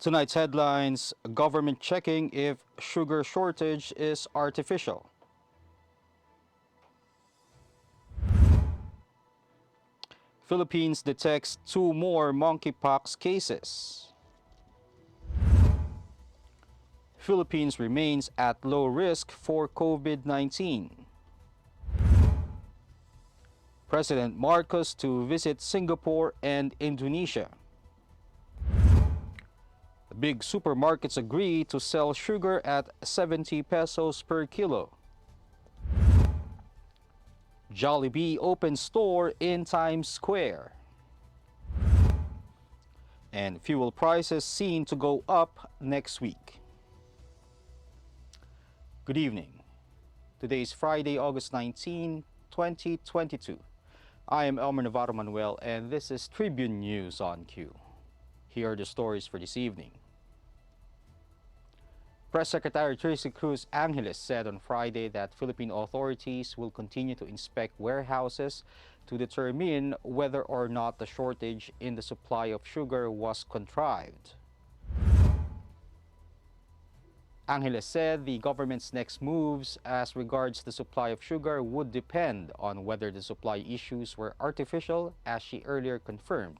Tonight's headlines: government checking if sugar shortage is artificial. Philippines detects 2 more monkeypox cases. Philippines remains at low risk for COVID-19. President Marcos to visit Singapore and Indonesia. Big supermarkets agree to sell sugar at 70 pesos per kilo. Jollibee opens store in Times Square. And fuel prices seen to go up next week. Good evening. Today is Friday, August 19, 2022. I am Elmer Navarro Manuel and this is Tribune News on Q. Here are the stories for this evening. Press Secretary Tracy Cruz Angeles said on Friday that Philippine authorities will continue to inspect warehouses to determine whether or not the shortage in the supply of sugar was contrived. Angeles said the government's next moves as regards the supply of sugar would depend on whether the supply issues were artificial, as she earlier confirmed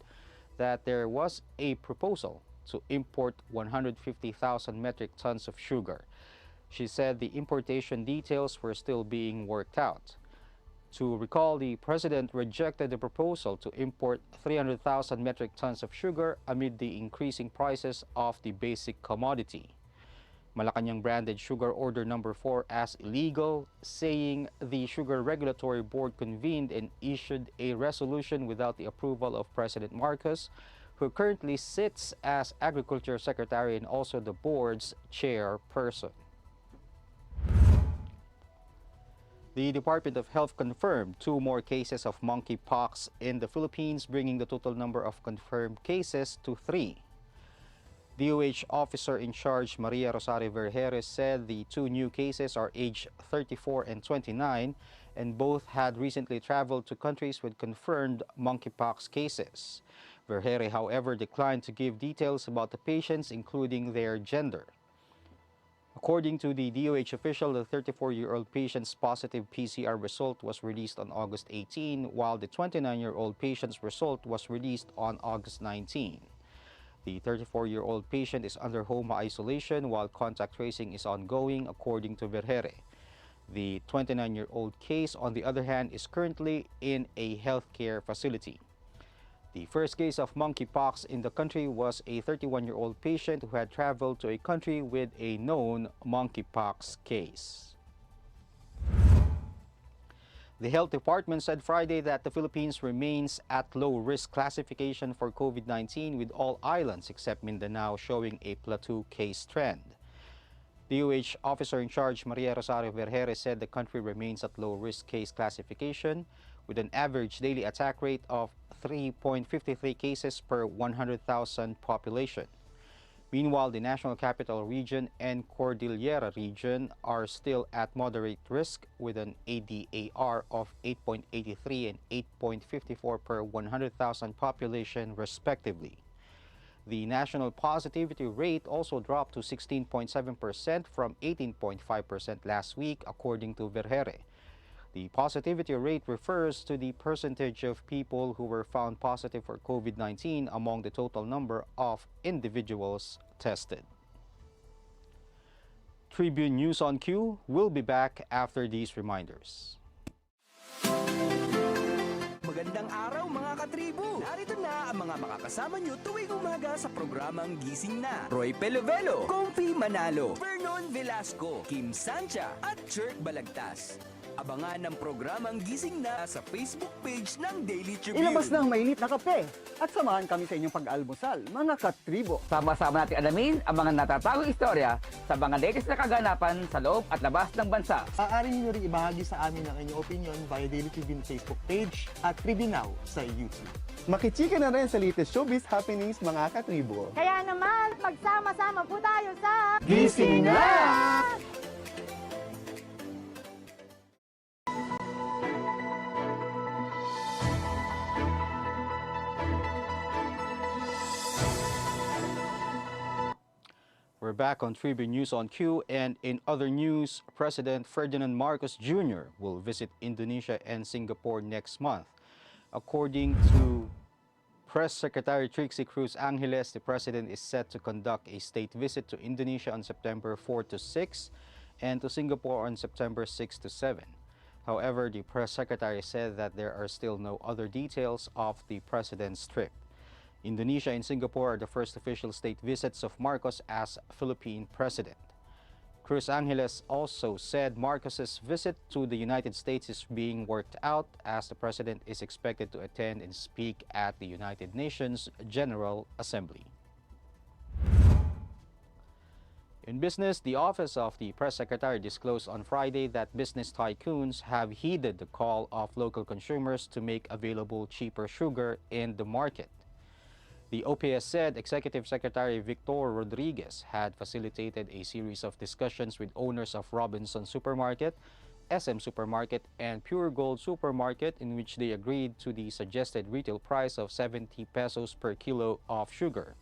that there was a proposal to import 150,000 metric tons of sugar. She said the importation details were still being worked out. To recall, the president rejected the proposal to import 300,000 metric tons of sugar amid the increasing prices of the basic commodity. Malacanang branded sugar order number 4 as illegal, saying the Sugar Regulatory Board convened and issued a resolution without the approval of President Marcos, who currently sits as Agriculture Secretary and also the board's chairperson. The Department of Health confirmed 2 more cases of monkeypox in the Philippines, bringing the total number of confirmed cases to 3. DOH Officer in Charge Maria Rosario Vergeres said the 2 new cases are aged 34 and 29 and both had recently traveled to countries with confirmed monkeypox cases. Vergeres, however, declined to give details about the patients, including their gender. According to the DOH official, the 34-year-old patient's positive PCR result was released on August 18, while the 29-year-old patient's result was released on August 19. The 34-year-old patient is under home isolation while contact tracing is ongoing, according to Vergeres. The 29-year-old case, on the other hand, is currently in a healthcare facility. The first case of monkeypox in the country was a 31-year-old patient who had traveled to a country with a known monkeypox case. The Health Department said Friday that the Philippines remains at low-risk classification for COVID-19, with all islands except Mindanao showing a plateau case trend. DOH Officer in Charge Maria Rosario Vergeres said the country remains at low-risk case classification, with an average daily attack rate of 3.53 cases per 100,000 population. Meanwhile, the National Capital Region and Cordillera Region are still at moderate risk, with an ADAR of 8.83 and 8.54 per 100,000 population, respectively. The national positivity rate also dropped to 16.7% from 18.5% last week, according to Vergeres. The positivity rate refers to the percentage of people who were found positive for COVID-19 among the total number of individuals tested. Tribune News on Q will be back after these reminders. Magandang araw mga katribo! Narito na ang mga makakasama nyo tuwing umaga sa programang Gising Na. Roy Pelovelo, Comfy Manalo, Vernon Velasco, Kim Sancha at Jerk Balagtas. Abangan ang programang Gising Na sa Facebook page ng Daily Tribune. Ilabas na ang mainit na kape at samahan kami sa inyong pag-almusal, mga katribo. Sama-sama natin alamin ang mga natatagong istorya sa mga latest na kaganapan sa loob at labas ng bansa. Maaari niyo rin ibahagi sa amin ang inyong opinion via Daily Tribune Facebook page at Tribune Now sa YouTube. Makichika na rin sa latest showbiz happenings, mga katribo. Kaya naman, magsama-sama po tayo sa Gising Na! We're back on Tribune News on Q, and in other news, President Ferdinand Marcos Jr. will visit Indonesia and Singapore next month. According to Press Secretary Trixie Cruz Angeles, the president is set to conduct a state visit to Indonesia on September 4 to 6 and to Singapore on September 6 to 7. However, the press secretary said that there are still no other details of the president's trip. Indonesia and Singapore are the first official state visits of Marcos as Philippine president. Cruz Angeles also said Marcos's visit to the United States is being worked out as the president is expected to attend and speak at the United Nations General Assembly. In business, the Office of the Press Secretary disclosed on Friday that business tycoons have heeded the call of local consumers to make available cheaper sugar in the market. The OPS said Executive Secretary Victor Rodriguez had facilitated a series of discussions with owners of Robinson Supermarket, SM Supermarket, and Pure Gold Supermarket in which they agreed to the suggested retail price of 70 pesos per kilo of sugar.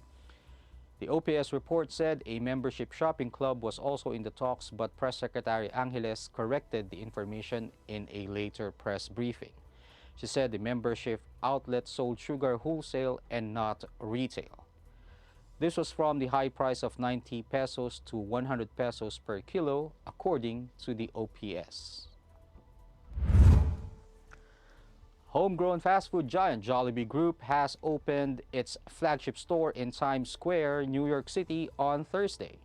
The OPS report said a membership shopping club was also in the talks, but Press Secretary Angeles corrected the information in a later press briefing. She said the membership outlet sold sugar wholesale and not retail. This was from the high price of 90 pesos to 100 pesos per kilo, according to the OPS. Homegrown fast food giant Jollibee Group has opened its flagship store in Times Square, New York City on Thursday.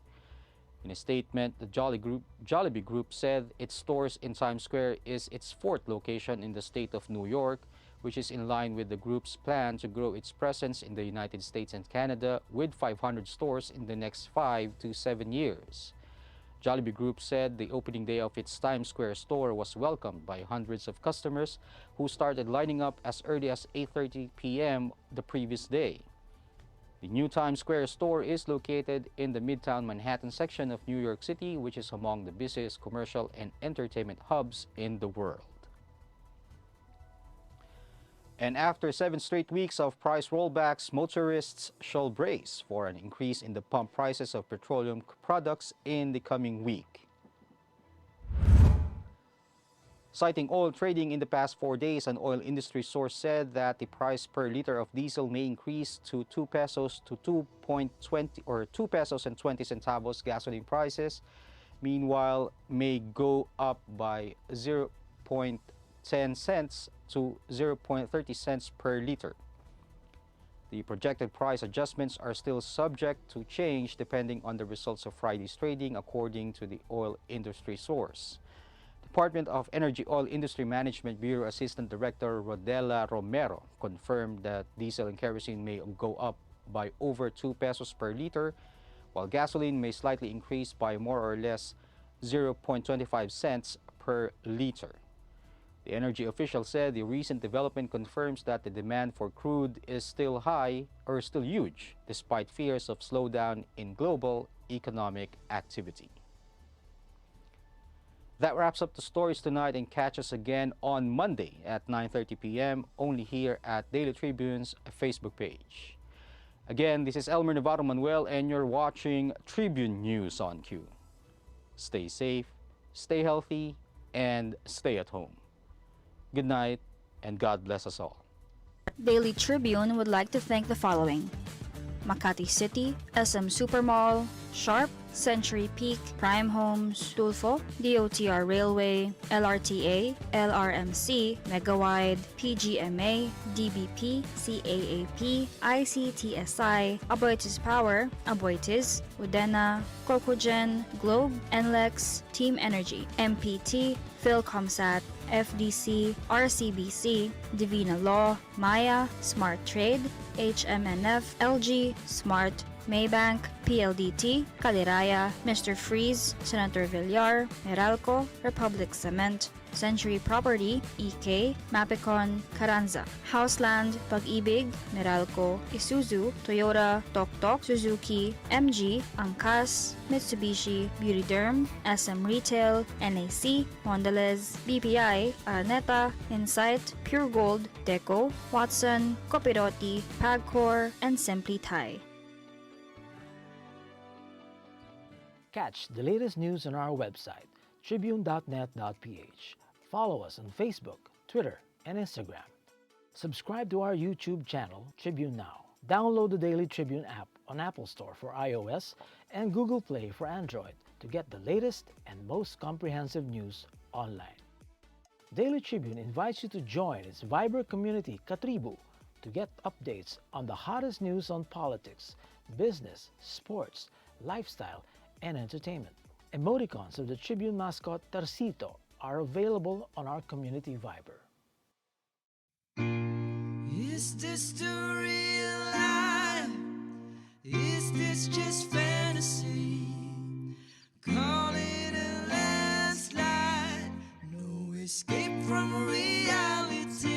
In a statement, the Jollibee Group said its stores in Times Square is its fourth location in the state of New York, which is in line with the group's plan to grow its presence in the United States and Canada with 500 stores in the next 5 to 7 years. Jollibee Group said the opening day of its Times Square store was welcomed by hundreds of customers who started lining up as early as 8:30 p.m. the previous day. The new Times Square store is located in the Midtown Manhattan section of New York City, which is among the busiest commercial and entertainment hubs in the world. And after 7 straight weeks of price rollbacks, motorists shall brace for an increase in the pump prices of petroleum products in the coming week. Citing oil trading in the past 4 days, an oil industry source said that the price per liter of diesel may increase to 2 pesos to 2.20 or 2 pesos and 20 centavos gasoline prices. Meanwhile, may go up by 0.10 cents to 0.30 cents per liter. The projected price adjustments are still subject to change depending on the results of Friday's trading, according to the oil industry source. Department of Energy Oil Industry Management Bureau Assistant Director Rodela Romero confirmed that diesel and kerosene may go up by over 2 pesos per liter, while gasoline may slightly increase by more or less 0.25 cents per liter. The energy official said the recent development confirms that the demand for crude is still high or still huge, despite fears of slowdown in global economic activity. That wraps up the stories tonight, and catch us again on Monday at 9:30 p.m. only here at Daily Tribune's Facebook page. Again, this is Elmer Navarro Manuel and you're watching Tribune News on Q. Stay safe, stay healthy, and stay at home. Good night, and God bless us all. Daily Tribune would like to thank the following: Makati City, SM Supermall, Sharp, Century Peak, Prime Homes, Tulfo, DOTR Railway, LRTA, LRMC, Megawide, PGMA, DBP, CAAP, ICTSI, Aboitiz Power, Aboitiz, Udena, Cocogen, Globe, NLEX, Team Energy, MPT, Philcomsat, FDC, RCBC, Divina Law, Maya, Smart Trade, HMNF, LG, Smart, Maybank, PLDT, Caliraya, Mr. Freeze, Senator Villar, Meralco, Republic Cement, Century Property, EK, Mapicon, Carranza, Houseland, Pag-ibig, Meralco, Isuzu, Toyota, Tok, Suzuki, MG, Angkas, Mitsubishi, Beautyderm, SM Retail, NAC, Mondelez, BPI, Araneta, Insight, Pure Gold, Deco, Watson, Copiroti, Pagcor, and Simply Thai. Catch the latest news on our website, tribune.net.ph. Follow us on Facebook, Twitter, and Instagram. Subscribe to our YouTube channel, Tribune Now. Download the Daily Tribune app on Apple Store for iOS and Google Play for Android to get the latest and most comprehensive news online. Daily Tribune invites you to join its Viber community, Katribu, to get updates on the hottest news on politics, business, sports, lifestyle, and entertainment. Emoticons of the Tribune mascot Tercito are available on our community Viber. Is this the real life? Is this just fantasy? Call it a landslide. No escape from reality.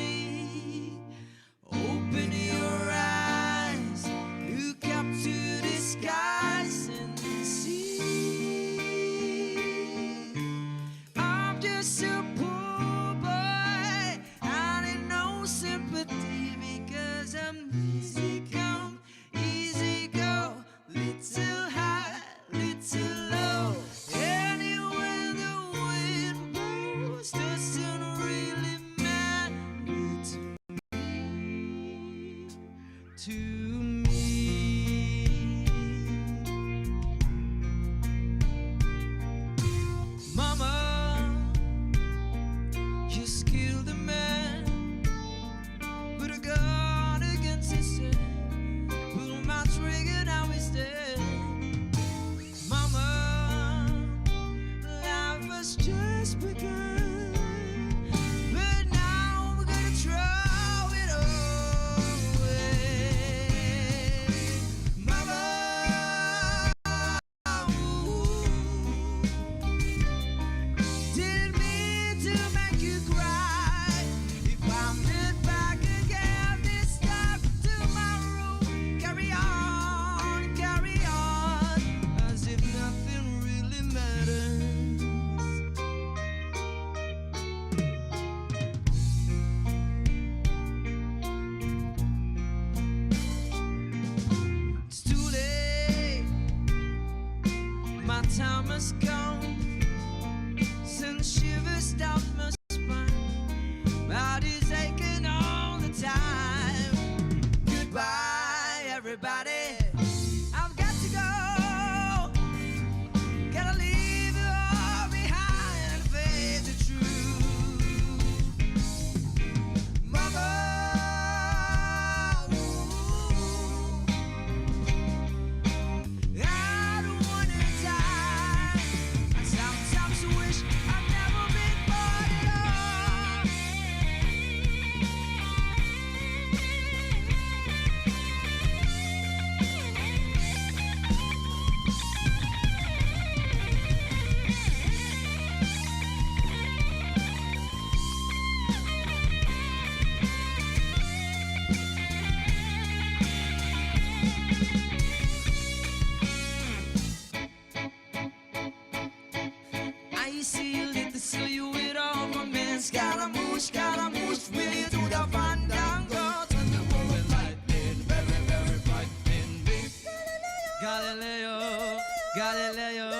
Open your eyes, look up to the skies and see. I'm just a poor boy, I need no sympathy because I'm easy come, easy go, little high, little low. Anywhere the wind blows doesn't really matter to me. Mama, you killed a man, put a gun against his head, pull my trigger, now he's dead. Mama, life has just begun, but now we're gonna throw it away. Mama, didn't mean to make you cry. If I'm not back again this time tomorrow, carry on, as if nothing really matters. It's too late, my time has come. Send shivers down my spine, body's aching all the time. Goodbye, everybody. I've got to go. Gotta leave it all behind and face the truth. Mama, I don't wanna die. I sometimes wish I'd never been born at all. I see you lit the silhouette of a man. Scaramouche, really do the fandango. Thunder, and lightning, very, very frightening. Galileo, Galileo.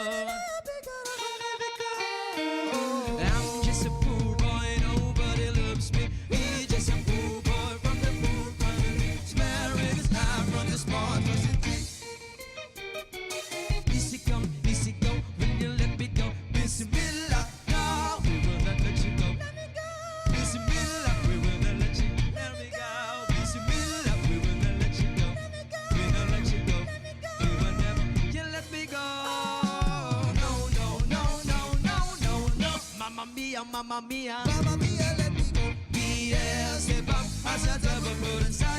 I'm just a poor boy, nobody loves me. He's just a poor boy from the poor country. Swearing his life from the small city. Easy come, easy go, when you let me go. Bismillah, no, we will not let you go. Bismillah, we will not let you go. Let me go. Bismillah, we will not let you go. We will not let you go. We will never, you let me go. No, no, no, no, no, no, no. Mamma mia, mamma mia. Mamma mia, let me go. Beelzebub has a double foot inside.